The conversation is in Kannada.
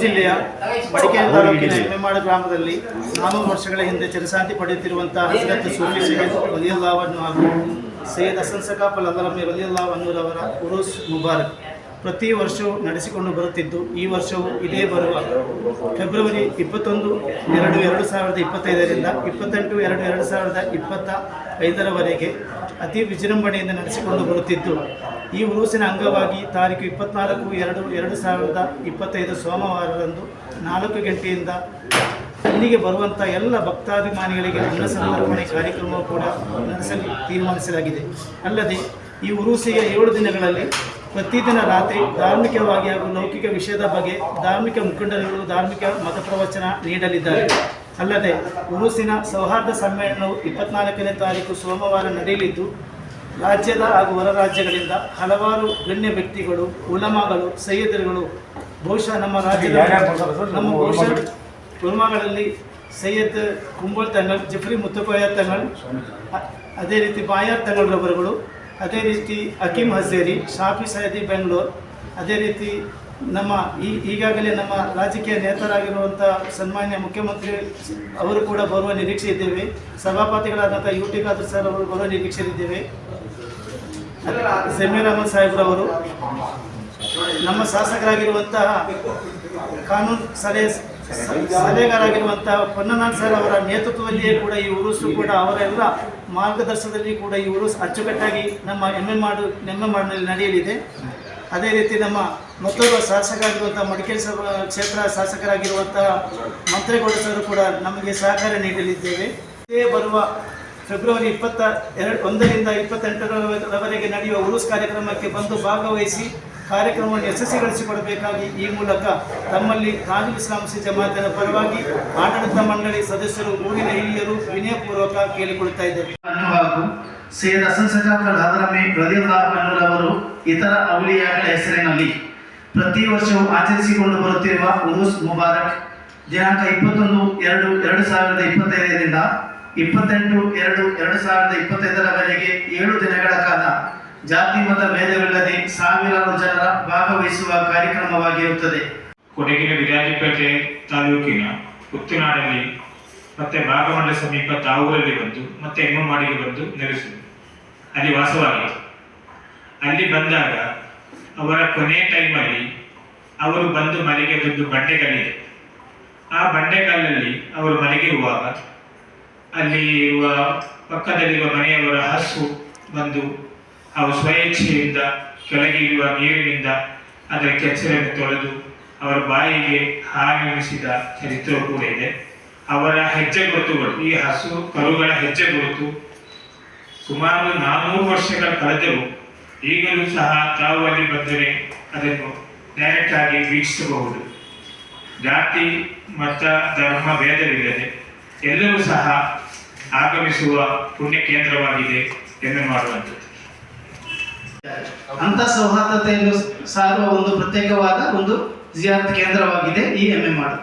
ಜಿಲ್ಲೆಯ ಮಡಿಕೇರಿ ತಾಲೂಕಿನ ಎಮ್ಮೆಮಾಡು ಗ್ರಾಮದಲ್ಲಿ 400 ವರ್ಷಗಳ ಹಿಂದೆ ಚಿರಶಾಂತಿ ಪಡೆಯುತ್ತಿರುವಂತಹ ಹಜರತ್ ಸೂಫಿ ಸೈಯದ್ ರಲಿಯಲ್ಲಾಹು ಅನ್ಹು ಹಾಗೂ ಸೈಯದ್ ಹಸನ್ ಸಕಾಫ್ ಅಲ್-ಅದರಮಿ ರಲಿಯಲ್ಲಾಹು ಅನ್ಹುರವರ ಉರೂಸ್ ಮುಬಾರಕ್ ಪ್ರತಿ ವರ್ಷವೂ ನಡೆಸಿಕೊಂಡು ಬರುತ್ತಿದ್ದು, ಈ ವರ್ಷವೂ ಇದೇ ಬರುವ ಫೆಬ್ರವರಿ 21-2-2025ರಿಂದ 28-2-2025ರವರೆಗೆ ಅತಿ ವಿಜೃಂಭಣೆಯಿಂದ ನಡೆಸಿಕೊಂಡು ಬರುತ್ತಿದ್ದು, ಈ ಉರೂಸಿನ ಅಂಗವಾಗಿ ತಾರೀಕು 24-2-2025 ಸೋಮವಾರದಂದು 4 ಗಂಟೆಯಿಂದ ಇಲ್ಲಿಗೆ ಬರುವಂಥ ಎಲ್ಲ ಭಕ್ತಾಭಿಮಾನಿಗಳಿಗೆ ಅನ್ನ ಸಮರ್ಪಣೆ ಕಾರ್ಯಕ್ರಮವು ಕೂಡ ನಡೆಸಲು ತೀರ್ಮಾನಿಸಲಾಗಿದೆ. ಅಲ್ಲದೆ ಈ ಉರೂಸಿಗೆ 7 ದಿನಗಳಲ್ಲಿ ಪ್ರತಿದಿನ ರಾತ್ರಿ ಧಾರ್ಮಿಕವಾಗಿ ಹಾಗೂ ಲೌಕಿಕ ವಿಷಯದ ಬಗ್ಗೆ ಧಾರ್ಮಿಕ ಮುಖಂಡರುಗಳು ಧಾರ್ಮಿಕ ಮತ ಪ್ರವಚನ ನೀಡಲಿದ್ದಾರೆ. ಅಲ್ಲದೆ ಉರೂಸಿನ ಸೌಹಾರ್ದ ಸಮ್ಮೇಳನವು 24ನೇ ತಾರೀಕು ಸೋಮವಾರ ನಡೆಯಲಿದ್ದು, ರಾಜ್ಯದ ಹಾಗೂ ಹೊರ ರಾಜ್ಯಗಳಿಂದ ಹಲವಾರು ಗಣ್ಯ ವ್ಯಕ್ತಿಗಳು, ಉಲಮಾಗಳು, ಸೈಯದರುಗಳು, ಬಹುಶಃ ನಮ್ಮ ರಾಜ್ಯದ ಉಲಮಾಗಳಲ್ಲಿ ಸೈಯದ್ ಕುಂಬೋಳ್ ತಂಗಳ್, ಜಫ್ರಿ ಮುತ್ತಕೋಯ ತಂಗಳ್, ಅದೇ ರೀತಿ ಬಾಯಾರ್ ತಂಗಳ್ರವರುಗಳು, ಅದೇ ರೀತಿ ಹಕೀಮ್ ಹಜೇರಿ, ಶಾಫಿ ಸೈದಿ ಬೆಂಗಳೂರು, ಅದೇ ರೀತಿ ನಮ್ಮ ಈಗಾಗಲೇ ನಮ್ಮ ರಾಜಕೀಯ ನೇತರಾಗಿರುವಂಥ ಸನ್ಮಾನ್ಯ ಮುಖ್ಯಮಂತ್ರಿ ಅವರು ಕೂಡ ಬರುವ ನಿರೀಕ್ಷೆ ಇದ್ದೇವೆ. ಸಭಾಪತಿಗಳಾದಂಥ ಯುಟಿ ಖಾದರ್ ಸರ್ ಅವರು ಬರುವ ನಿರೀಕ್ಷೆ ಇದ್ದೇವೆ. ಜಮೀರ್ ಅಹಮದ್ ಸಾಹೇಬ್ರವರು, ನಮ್ಮ ಶಾಸಕರಾಗಿರುವಂತಹ ಕಾನೂನು ಸಲಹೆಗಾರಾಗಿರುವಂತಹ ಪೊನ್ನನಾಥ್ ಸರ್ ಅವರ ನೇತೃತ್ವದಲ್ಲಿಯೇ ಕೂಡ ಈ ಉರೂಸು ಕೂಡ ಅವರೆಲ್ಲ ಮಾರ್ಗದರ್ಶನದಲ್ಲಿ ಕೂಡ ಈ ಉರೂಸು ಅಚ್ಚುಕಟ್ಟಾಗಿ ನಮ್ಮ ಎಮ್ಮೆಮಾಡಿನಲ್ಲಿ ನಡೆಯಲಿದೆ. ಅದೇ ರೀತಿ ನಮ್ಮ ಮತ್ತೊಬ್ಬ ಶಾಸಕರಾಗಿರುವಂಥ ಮಡಿಕೇರಿ ಕ್ಷೇತ್ರ ಶಾಸಕರಾಗಿರುವಂತಹ ಮಂತ್ರೇಗೌಡ ಸರ್ ಕೂಡ ನಮಗೆ ಸಹಕಾರ ನೀಡಲಿದ್ದೇವೆ. ಇದೇ ಬರುವ ಫೆಬ್ರವರಿ 21-28ರವರೆಗೆ ನಡೆಯುವ ಉರೂಸ್ ಕಾರ್ಯಕ್ರಮಕ್ಕೆ ಬಂದು ಭಾಗವಹಿಸಿ ಕಾರ್ಯಕ್ರಮವನ್ನು ಯಶಸ್ವಿಗೊಳಿಸಿಕೊಡಬೇಕಾಗಿ ಈ ಮೂಲಕ ತಮ್ಮಲ್ಲಿ ತಾಜುಲ್ ಇಸ್ಲಾಂ ಜಮಾತಿನ ಪರವಾಗಿ ಆಡಳಿತ ಮಂಡಳಿ ಸದಸ್ಯರು, ಊರಿನ ಹಿರಿಯರು ವಿನಯಪೂರ್ವಕ ಕೇಳಿಕೊಳ್ಳುತ್ತಾ ಇದ್ದೇವೆ. ಹಾಗೂ ಸೈಯದ್ ಹಸನ್ ಸಕಾಫ್ ಅಲ್-ಅದರಮಿ ರಲಿಯಲ್ಲಾಹು ಅನ್ಹುರವರು ಇತರ ಔಲಿಯಾಗಳ ಹೆಸರಿನಲ್ಲಿ ಪ್ರತಿ ವರ್ಷವೂ ಆಚರಿಸಿಕೊಂಡು ಬರುತ್ತಿರುವ ಉರೂಸ್ ಮುಬಾರಕ್ ದಿನಾಂಕ 21-2-2025ರಿಂದ 28-2-2025ರವರೆಗೆ 7 ದಿನಗಳ ಕಾಲ ಜಾತಿ ಮತ ಭೇದವಿಲ್ಲದೆ ಸಾವಿರಾರು ಜನರ ಭಾಗವಹಿಸುವ ಕಾರ್ಯಕ್ರಮವಾಗಿರುತ್ತದೆ. ಕೊಡಗಿನ ವಿರಾಜಪೇಟೆ ತಾಲೂಕಿನ ಪುತ್ತನಾಡಲ್ಲಿ ಮತ್ತೆ ಭಾಗಮಂಡಲ ಸಮೀಪ ತಾವೂರಲ್ಲಿ ಬಂದು ಮತ್ತೆ ಎಮ್ಮಮಾಡಿಗೆ ಬಂದು ನೆಲೆಸಿದರು. ಅಲ್ಲಿ ವಾಸವಾಗಿತ್ತು. ಅಲ್ಲಿ ಬಂದಾಗ ಅವರ ಕೊನೆ ಟೈಮಲ್ಲಿ ಅವರು ಬಂದು ಮನೆಗೆ ಬಂದು ಬಂಡೆಗಲ್ಲಿದೆ. ಆ ಬಂಡೆಗಲ್ಲಲ್ಲಿ ಅವರು ಮನೆಗಿರುವಾಗ ಅಲ್ಲಿ ಇರುವ ಪಕ್ಕದಲ್ಲಿರುವ ಮನೆಯವರ ಹಸು ಬಂದು ಅವರು ಸ್ವಇಚ್ಛೆಯಿಂದ ಕೆಳಗೆ ಇರುವ ನೀರಿನಿಂದ ಅದರ ಕೆಚ್ಚಲನ್ನು ತೊಳೆದು ಅವರ ಬಾಯಿಗೆ ಹಾನಿಸಿದ ಚರಿತ್ರೆ ಕೂಡ ಇದೆ. ಅವರ ಹೆಜ್ಜೆ ಗುರುತುಗಳು, ಈ ಹಸು ಕರುಗಳ ಹೆಜ್ಜೆ ಗುರುತು ಸುಮಾರು 400 ವರ್ಷಗಳ ಕಳೆದರೂ ಈಗಲೂ ಸಹ ತಾವು ಅಲ್ಲಿ ಬಂದರೆ ಅದನ್ನು ಡೈರೆಕ್ಟ್ ಆಗಿ ವೀಕ್ಷಿಸಬಹುದು. ಜಾತಿ ಮತ ಧರ್ಮ ಭೇದವಿಲ್ಲದೆ ಎಲ್ಲರೂ ಸಹ ಆಗಮಿಸುವ ಪುಣ್ಯ ಕೇಂದ್ರವಾಗಿದೆ ಎಂದು ಮಾಡುವಂಥದ್ದು. ಅಂತ ಸೌಹಾರ್ದತೆಯನ್ನು ಸಾರುವ ಒಂದು ಪ್ರತ್ಯೇಕವಾದ ಒಂದು ಜಿಯಾರತ್ ಕೇಂದ್ರವಾಗಿದೆ ಈ ಎಮ್ಮೆಮಾಡು.